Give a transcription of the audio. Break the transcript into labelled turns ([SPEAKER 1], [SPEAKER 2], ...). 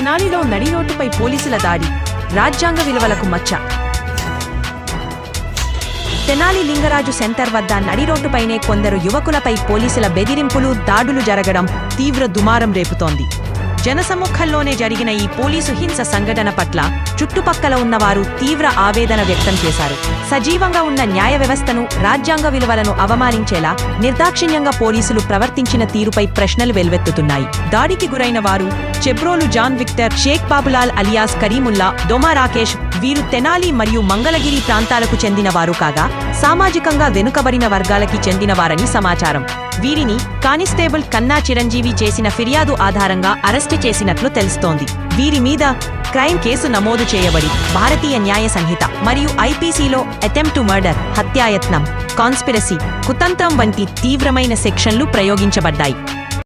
[SPEAKER 1] తెనాలిలో నడిరోడ్డుపై పోలీసుల దాడి, రాజ్యాంగ విలువలకు మచ్చ. తెనాలి లింగరాజు సెంటర్ వద్ద నడిరోడ్డుపైనే కొందరు యువకులపై పోలీసుల బెదిరింపులు, దాడులు జరగడం తీవ్ర దుమారం రేపుతోంది. జనసమ్ముఖంలోనే జరిగిన ఈ పోలీసు హింస సంఘటన పట్ల చుట్టుపక్కల ఉన్నవారు తీవ్ర ఆవేదన వ్యక్తం చేశారు. సజీవంగా ఉన్న న్యాయ వ్యవస్థను, రాజ్యాంగ విలువలను అవమానించేలా నిర్దాక్షిణ్యంగా పోలీసులు ప్రవర్తించిన తీరుపై ప్రశ్నలు వెల్వెత్తుతున్నాయి. దాడికి గురైన వారు Chebrolu John Victor, Shaik Babulal alias Karimullah, Doma Rakesh. వీరు తెనాలి మరియు మంగళగిరి ప్రాంతాలకు చెందినవారు కాగా సామాజికంగా వెనుకబడిన వర్గాలకి చెందినవారని సమాచారం. వీరిని కానిస్టేబుల్ కన్నా చిరంజీవి చేసిన ఫిర్యాదు ఆధారంగా అరెస్టు చేసినట్లు తెలుస్తోంది. వీరి మీద క్రైమ్ కేసు నమోదు చేయబడి భారతీయ న్యాయ సంహిత మరియు ఐపీసీలో అటెంప్ట్ టు మర్డర్, హత్యాయత్నం, కాన్స్పిరసీ, కుతంత్రం వంటి తీవ్రమైన సెక్షన్లు ప్రయోగించబడ్డాయి.